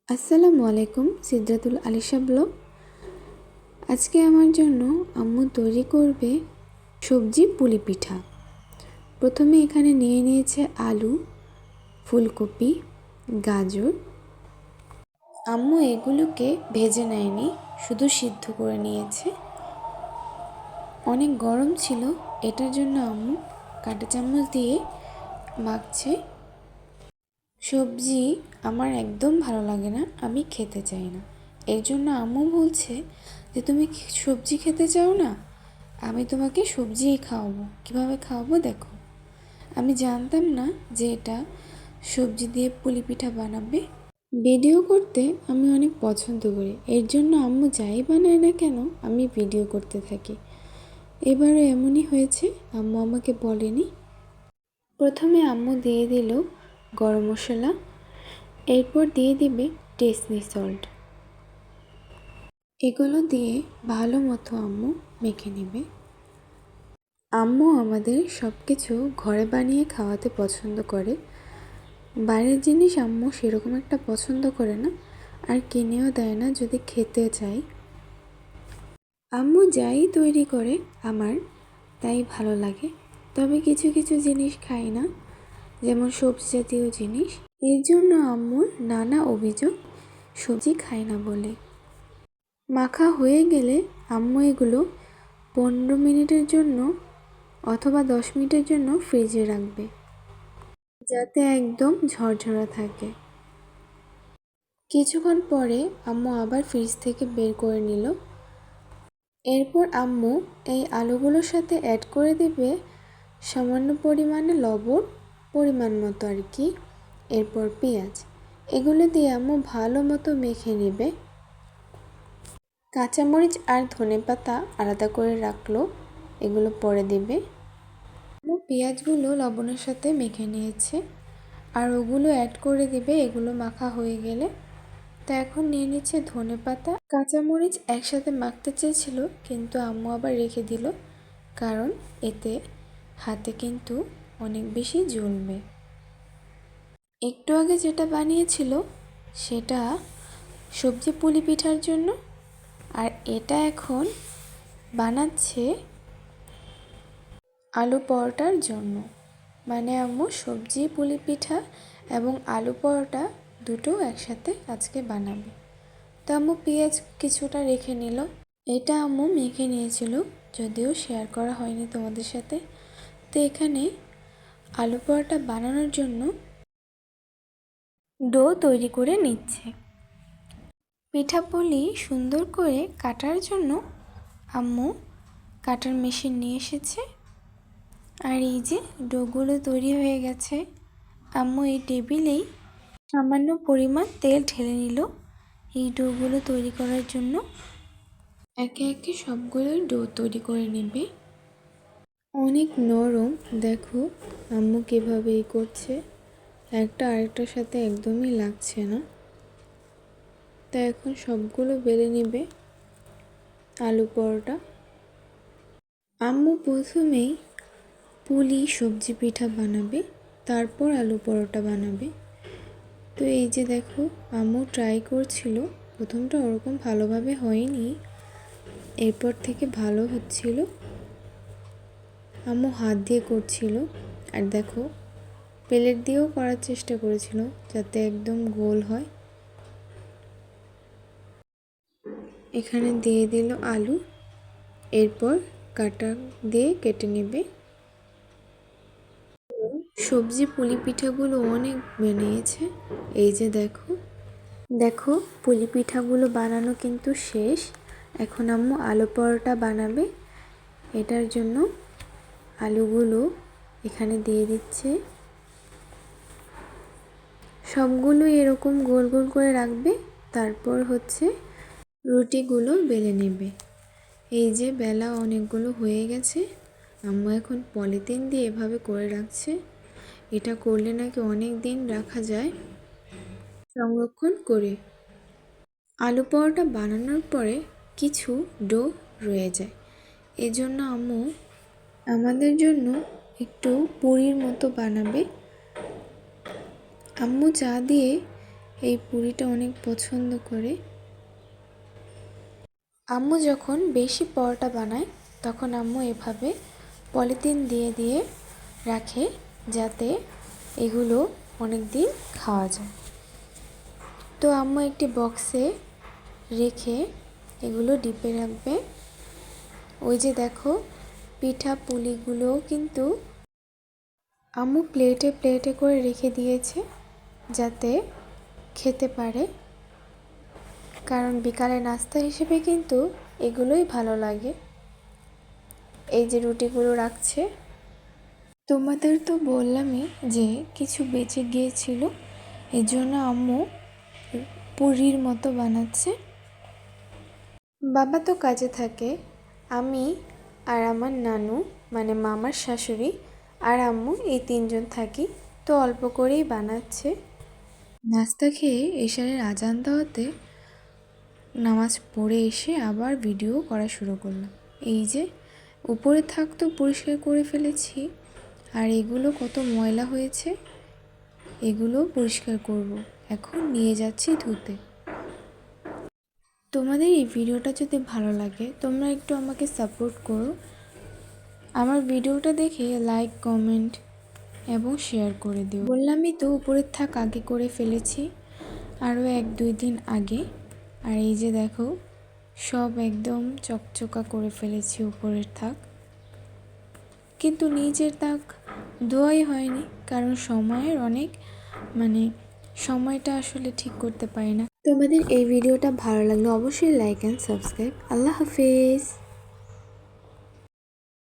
আসসালামু আলাইকুম, সিদ্রাতুল আলিশা ব্লগ। আজকে আমার জন্য আম্মু তৈরি করবে সবজি পুলি পিঠা। প্রথমে এখানে নিয়ে নিয়েছে আলু, ফুলকপি, গাজর। আম্মু এগুলোকে ভেজে নেয়নি, শুধু সিদ্ধ করে নিয়েছে। অনেক গরম ছিল, এটার জন্য আম্মু কাঁটা চামচ দিয়ে মাখছে। সবজি আমার একদম ভালো লাগে না, আমি খেতে চাই না। এর জন্য আম্মু বলছে যে তুমি সবজি খেতে চাও না, আমি তোমাকে সবজিই খাওয়াবো। কীভাবে খাওয়াবো দেখো। আমি জানতাম না যে এটা সবজি দিয়ে পুলি পিঠা বানাবে। ভিডিও করতে আমি অনেক পছন্দ করি, এর জন্য আম্মু যাই বানায় না কেন আমি ভিডিও করতে থাকি। এবারও এমনই হয়েছে, আম্মু আমাকে বলেনি। প্রথমে আম্মু দিয়ে দিল গরম মশলা, এরপর দিয়ে দিবে টেস্টি সল্ট। এগুলো দিয়ে ভালো মতো আম্মু মেখে নেবে। আম্মু আমাদের সব কিছু ঘরে বানিয়ে খাওয়াতে পছন্দ করে। বাইরের জিনিস আম্মু সেরকম একটা পছন্দ করে না, আর কিনেও দেয় না যদি খেতে চাই। আম্মু যাই তৈরি করে আমার তাই ভালো লাগে, তবে কিছু কিছু জিনিস খাই না, যেমন সবজি জাতীয় জিনিস। এর জন্য আম্মুর নানা অভিযোগ, সবজি খায় না বলে। মাখা হয়ে গেলে আম্মু এগুলো 15 মিনিটের জন্য অথবা 10 মিনিটের জন্য ফ্রিজে রাখবে, যাতে একদম ঝরঝরা থাকে। কিছুক্ষণ পরে আম্মু আবার ফ্রিজ থেকে বের করে নিল। এরপর আম্মু এই আলুগুলোর সাথে অ্যাড করে দেবে সামান্য পরিমাণে লবণ, পরিমাণ মতো আর কি। এরপর পেঁয়াজ, এগুলো দিয়ে আম্মু ভালো মতো মেখে নেবে। কাঁচামরিচ আর ধনেপাতা আলাদা করে রাখলো, এগুলো পরে দেবে। পেঁয়াজগুলো লবণের সাথে মেখে নিয়েছে, আর ওগুলো অ্যাড করে দেবে এগুলো মাখা হয়ে গেলে। তো এখন নিয়ে নিচ্ছে ধনেপাতা, কাঁচামরিচ একসাথে মাখতে চেয়েছিল, কিন্তু আম্মু আবার রেখে দিল, কারণ এতে হাতে কিন্তু অনেক বেশি জ্বলবে। একটু আগে যেটা বানিয়েছিল সেটা সবজি পুলি পিঠার জন্য, আর এটা এখন বানাচ্ছে আলু পরোটার জন্য। মানে আম্মু সবজি পুলি পিঠা এবং আলু পরোটা দুটো একসাথে আজকে বানাবে। তো আম্মু পেঁয়াজ কিছুটা রেখে নিল। এটা আম্মু মেখে নিয়েছিল, যদিও শেয়ার করা হয়নি তোমাদের সাথে। তো এখানে আলু পরোটা বানানোর জন্য ডো তৈরি করে নিচ্ছে। পিঠাপুলি সুন্দর করে কাটার জন্য আম্মু কাটার মেশিন নিয়ে এসেছে। আর এই যে ডোগুলো তৈরি হয়ে গেছে। আম্মু এই টেবিলেই সামান্য পরিমাণ তেল ঢেলে নিল এই ডোগুলো তৈরি করার জন্য। একে একে সবগুলোই ডো তৈরি করে নেবে। অনেক নরম, দেখো আম্মু কীভাবে করছে, একটা আরেকটার সাথে একদমই লাগছে না। তা এখন সবগুলো বেলে নেবে আলু পরোটা। আম্মু প্রথমেই পুলি সবজি পিঠা বানাবে, তারপর আলু পরোটা বানাবে। তো এই যে দেখো আম্মু ট্রাই করছিল, প্রথমটা ওরকম ভালোভাবে হয়নি, এরপর থেকে ভালো হচ্ছিল। আম্মু হাত দিয়ে করছিল, আর দেখো প্লেট দিয়েও করার চেষ্টা করেছিল যাতে একদম গোল হয়। এখানে দিয়ে দিল আলু, এরপর কাটা দিয়ে কেটে নেবে। সবজি পুলি পিঠাগুলো অনেক বানিয়েছে। এই যে দেখো দেখো পুলি পিঠাগুলো বানানো কিন্তু শেষ। এখন আম্মু আলু পরোটা বানাবে, এটার জন্য আলুগুলো এখানে দিয়ে দিচ্ছে। সবগুলো এরকম গোল গোল করে রাখবে, তারপর হচ্ছে রুটিগুলো বেলে নেবে। এই যে বেলা অনেকগুলো হয়ে গেছে, আম্মু এখন পলিথিন দিয়ে এভাবে করে রাখছে। এটা করলে নাকি অনেক দিন রাখা যায় সংরক্ষণ করে। আলু পরোটা বানানোর পরে কিছু ডো রয়ে যায়, এজন্য আম্মু আমাদের জন্য একটু পুরির মতো বানাবে। আম্মু চা দিয়ে এই পুরিটা অনেক পছন্দ করে। আম্মু যখন বেশি পরোটা বানায় তখন আম্মু এভাবে পলিথিন দিয়ে দিয়ে রাখে, যাতে এগুলো অনেক দিন খাওয়া যায়। তো আম্মু একটি বক্সে রেখে এগুলো ডিপে রাখবে। ওই যে দেখো পিঠা পুলিগুলোও কিন্তু আম্মু প্লেটে প্লেটে করে রেখে দিয়েছে, যাতে খেতে পারে, কারণ বিকালে নাস্তা হিসেবে কিন্তু এগুলোই ভালো লাগে। এই যে রুটিগুলো রাখছে। তোমাদের তো বললামই যে কিছু বেঁচে গিয়েছিল, এজন্য আম্মু পুরির মতো বানাচ্ছে। বাবা তো কাজে থাকে, আমি আর আমার নানু মানে মামার শাশুড়ি আর আম্মু এই তিনজন থাকি, তো অল্প করেই বানাচ্ছে। নাস্তা খেয়ে এশারের আজান দেওয়াতে নামাজ পড়ে এসে আবার ভিডিও করা শুরু করলাম। এই যে উপরে থাকতো পরিষ্কার করে ফেলেছি, আর এগুলো কত ময়লা হয়েছে, এগুলো পরিষ্কার করব। এখন নিয়ে যাচ্ছি ধুতে। তোমাদের এই ভিডিওটা যদি ভালো লাগে তোমরা একটু আমাকে সাপোর্ট করো। আমার ভিডিওটা দেখে লাইক কমেন্ট এবং শেয়ার করে দিও। বললামই তো উপরের থাক আগে করে ফেলেছি, আরও 1-2 দিন আগে। আর এই যে দেখো সব একদম চকচকা করে ফেলেছি উপরের থাক, কিন্তু নিচের তাক ধোয়াই হয়নি, কারণ সময়ের অনেক সময়টা আসলে ঠিক করতে পারি না। তোমাদের এই ভিডিওটা ভালো লাগলে অবশ্যই লাইক অ্যান্ড সাবস্ক্রাইব। আল্লাহ হাফেজ।